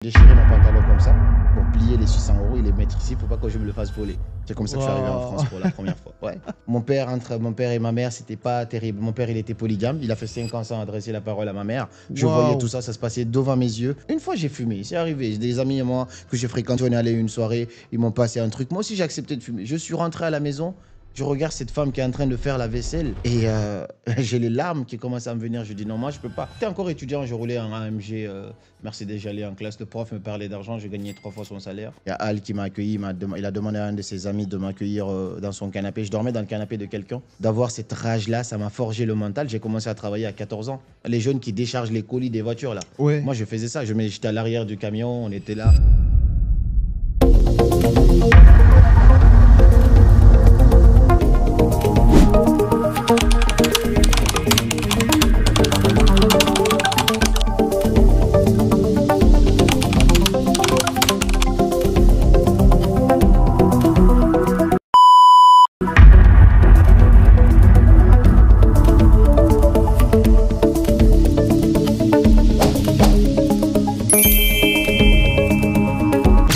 Déchirer mon pantalon comme ça pour plier les 600 € et les mettre ici pour pas que je me le fasse voler. C'est comme ça que je suis arrivé en France pour la première fois. Ouais. Mon père, entre mon père et ma mère, c'était pas terrible. Mon père, il était polygame. Il a fait 5 ans sans adresser la parole à ma mère. Je voyais tout ça, ça se passait devant mes yeux. Une fois, j'ai fumé. C'est arrivé. J'ai des amis à moi que j'ai fréquentés. On est allé une soirée. Ils m'ont passé un truc. Moi aussi, j'ai accepté de fumer. Je suis rentré à la maison. Je regarde cette femme qui est en train de faire la vaisselle et j'ai les larmes qui commencent à me venir. Je dis non, moi je peux pas. J'étais encore étudiant, je roulais en AMG Mercedes, j'allais en classe. Le prof me parlait d'argent, je gagnais 3 fois son salaire. Il y a Al qui m'a accueilli, il a demandé à un de ses amis de m'accueillir dans son canapé. Je dormais dans le canapé de quelqu'un. D'avoir cette rage-là, ça m'a forgé le mental. J'ai commencé à travailler à 14 ans. Les jeunes qui déchargent les colis des voitures là. Ouais. Moi je faisais ça, j'étais à l'arrière du camion, on était là.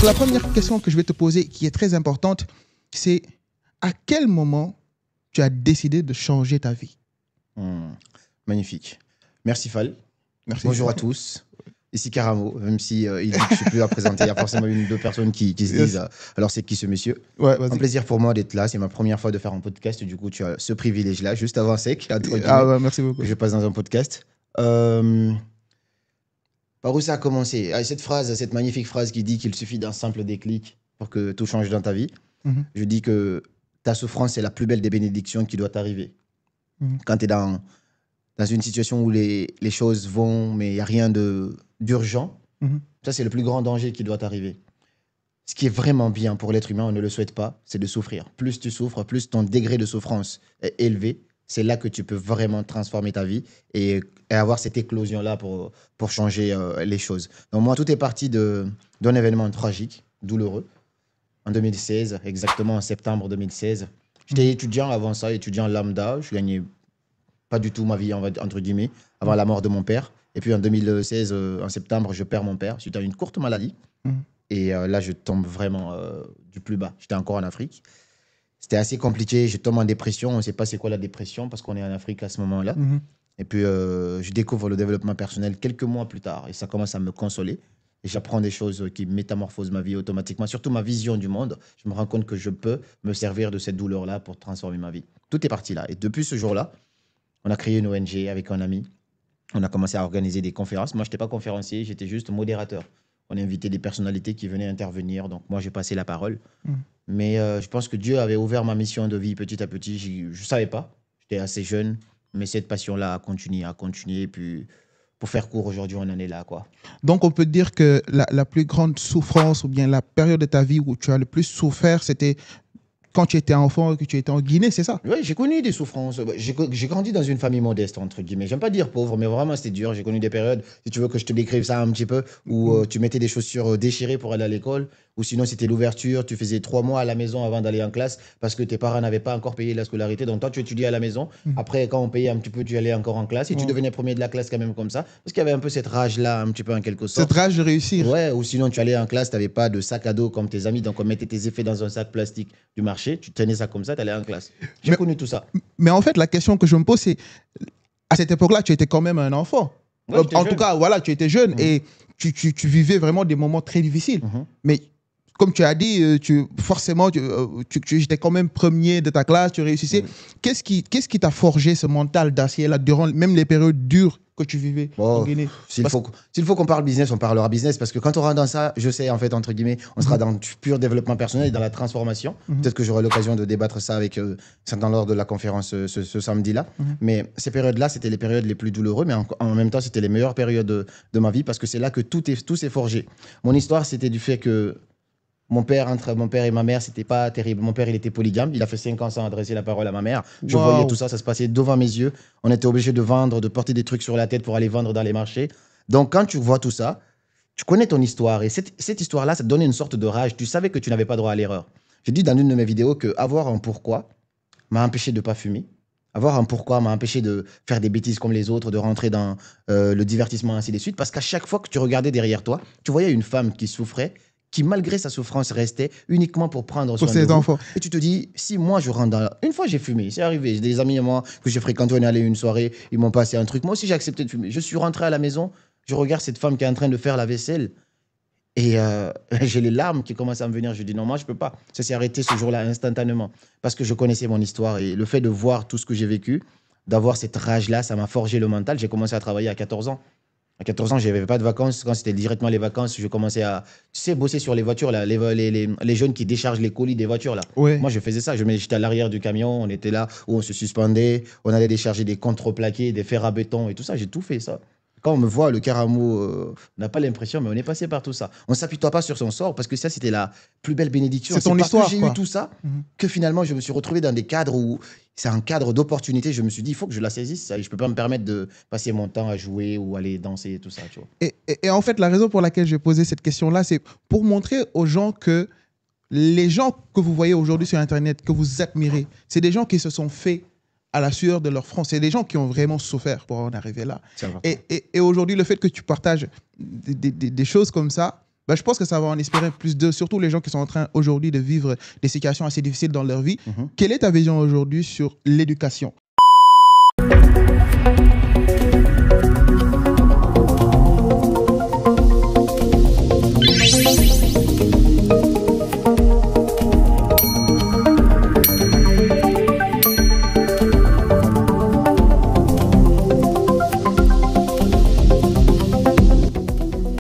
La première question que je vais te poser, qui est très importante, c'est à quel moment tu as décidé de changer ta vie? Magnifique. Merci Fall. Merci. Bonjour à tous. Ici Karamo, même si il dit que je ne suis plus à présenter, il y a forcément une ou deux personnes qui se disent alors c'est qui ce monsieur? Ouais, Un plaisir pour moi d'être là, c'est ma première fois de faire un podcast, du coup tu as ce privilège-là, juste avant Sec, Ah ouais, merci beaucoup. que je passe dans un podcast. Par où ça a commencé? Cette phrase, cette magnifique phrase qui dit qu'il suffit d'un simple déclic pour que tout change dans ta vie. Je dis que ta souffrance est la plus belle des bénédictions qui doit t'arriver. Quand tu es dans une situation où les choses vont, mais il n'y a rien d'urgent, ça c'est le plus grand danger qui doit t'arriver. Ce qui est vraiment bien pour l'être humain, on ne le souhaite pas, c'est de souffrir. Plus tu souffres, plus ton degré de souffrance est élevé. C'est là que tu peux vraiment transformer ta vie et avoir cette éclosion-là pour changer les choses. Donc moi, tout est parti d'un événement tragique, douloureux, en 2016, exactement en septembre 2016. J'étais étudiant avant ça, étudiant lambda. Je gagnais pas du tout ma vie, entre guillemets, avant la mort de mon père. Et puis en 2016, en septembre, je perds mon père suite à une courte maladie. Et là, je tombe vraiment du plus bas. J'étais encore en Afrique. C'était assez compliqué. Je tombe en dépression. On ne sait pas c'est quoi la dépression parce qu'on est en Afrique à ce moment-là. Et puis, je découvre le développement personnel quelques mois plus tard. Et ça commence à me consoler. Et j'apprends des choses qui métamorphosent ma vie automatiquement, surtout ma vision du monde. Je me rends compte que je peux me servir de cette douleur-là pour transformer ma vie. Tout est parti là. Et depuis ce jour-là, on a créé une ONG avec un ami. On a commencé à organiser des conférences. Moi, je n'étais pas conférencier, j'étais juste modérateur. On a invité des personnalités qui venaient intervenir. Donc, moi, j'ai passé la parole. Mais je pense que Dieu avait ouvert ma mission de vie petit à petit. Je ne savais pas. J'étais assez jeune. Mais cette passion-là a continué. Puis, pour faire court, aujourd'hui, on en est là, quoi. Donc, on peut dire que la plus grande souffrance ou bien la période de ta vie où tu as le plus souffert, c'était quand tu étais enfant, que tu étais en Guinée, c'est ça? Oui, j'ai connu des souffrances. J'ai grandi dans une famille modeste, entre guillemets. J'aime pas dire pauvre, mais vraiment, c'était dur. J'ai connu des périodes, si tu veux que je te décrive ça un petit peu, où tu mettais des chaussures déchirées pour aller à l'école, ou sinon, c'était l'ouverture. Tu faisais 3 mois à la maison avant d'aller en classe parce que tes parents n'avaient pas encore payé la scolarité. Donc, toi, tu étudiais à la maison. Après, quand on payait un petit peu, tu allais encore en classe et tu devenais premier de la classe quand même comme ça. Parce qu'il y avait un peu cette rage-là, un petit peu en quelque sorte. Cette rage de réussir. Ouais, ou sinon, tu allais en classe, tu n'avais pas de sac à dos comme tes amis. Donc, on mettait tes effets dans un sac plastique du marché. Tu tenais ça comme ça, tu allais en classe. J'ai connu tout ça. Mais en fait, la question que je me pose, c'est à cette époque-là, tu étais quand même un enfant. Ouais, en tout cas, voilà, tu étais jeune et tu vivais vraiment des moments très difficiles. Mais comme tu as dit, forcément, tu étais quand même premier de ta classe, tu réussissais. Qu'est-ce qui t'a forgé ce mental d'acier là durant même les périodes dures que tu vivais en Guinée? S'il faut qu'on parle business, on parlera business parce que quand on rentre dans ça, je sais en fait, entre guillemets, on sera dans du pur développement personnel et dans la transformation. Peut-être que j'aurai l'occasion de débattre ça avec certains lors de la conférence ce samedi-là. Mais ces périodes-là, c'était les périodes les plus douloureuses, mais en même temps, c'était les meilleures périodes de ma vie parce que c'est là que tout s'est forgé. Mon histoire, c'était du fait que entre mon père et ma mère, c'était pas terrible. Mon père, il était polygame. Il a fait 5 ans sans adresser la parole à ma mère. Je voyais tout ça, ça se passait devant mes yeux. On était obligé de vendre, de porter des trucs sur la tête pour aller vendre dans les marchés. Donc, quand tu vois tout ça, tu connais ton histoire. Et cette histoire-là, ça te donnait une sorte de rage. Tu savais que tu n'avais pas droit à l'erreur. J'ai dit dans une de mes vidéos qu'avoir un pourquoi m'a empêché de ne pas fumer, Avoir un pourquoi m'a empêché de faire des bêtises comme les autres, de rentrer dans le divertissement, ainsi de suite. Parce qu'à chaque fois que tu regardais derrière toi, tu voyais une femme qui souffrait, qui malgré sa souffrance restait uniquement pour prendre Pour soin de ses vous. enfants. Et tu te dis, si moi je rentre dans... Une fois j'ai fumé, c'est arrivé. J'ai des amis à moi que j'ai fréquenté, on est allé une soirée, ils m'ont passé un truc. Moi aussi j'ai accepté de fumer. Je suis rentré à la maison, je regarde cette femme qui est en train de faire la vaisselle. Et j'ai les larmes qui commencent à me venir. Je dis non, moi, je ne peux pas. Ça s'est arrêté ce jour-là instantanément parce que je connaissais mon histoire et le fait de voir tout ce que j'ai vécu, d'avoir cette rage-là, ça m'a forgé le mental. J'ai commencé à travailler à 14 ans. À 14 ans, je n'avais pas de vacances. Quand c'était directement les vacances, je commençais à, tu sais, bosser sur les voitures, là, les jeunes qui déchargent les colis des voitures. Là. Ouais. Moi, je faisais ça. J'étais à l'arrière du camion, on était là où on se suspendait, on allait décharger des contreplaqués, des fers à béton et tout ça. J'ai tout fait ça. Quand on me voit, le Caramo, on n'a pas l'impression, mais on est passé par tout ça. On ne s'apitoie pas sur son sort parce que ça, c'était la plus belle bénédiction. C'est ton histoire, parce que j'ai quoi. eu tout ça que finalement, je me suis retrouvé dans des cadres où c'est un cadre d'opportunité. Je me suis dit, il faut que je la saisisse. Ça. Je ne peux pas me permettre de passer mon temps à jouer ou aller danser et tout ça. Tu vois. Et en fait, la raison pour laquelle je posais cette question-là, c'est pour montrer aux gens que les gens que vous voyez aujourd'hui sur Internet, que vous admirez, c'est des gens qui se sont faits à la sueur de leur front. C'est des gens qui ont vraiment souffert pour en arriver là. Et aujourd'hui, le fait que tu partages des choses comme ça, ben, je pense que ça va en inspirer plus de, surtout les gens qui sont en train aujourd'hui de vivre des situations assez difficiles dans leur vie. Quelle est ta vision aujourd'hui sur l'éducation?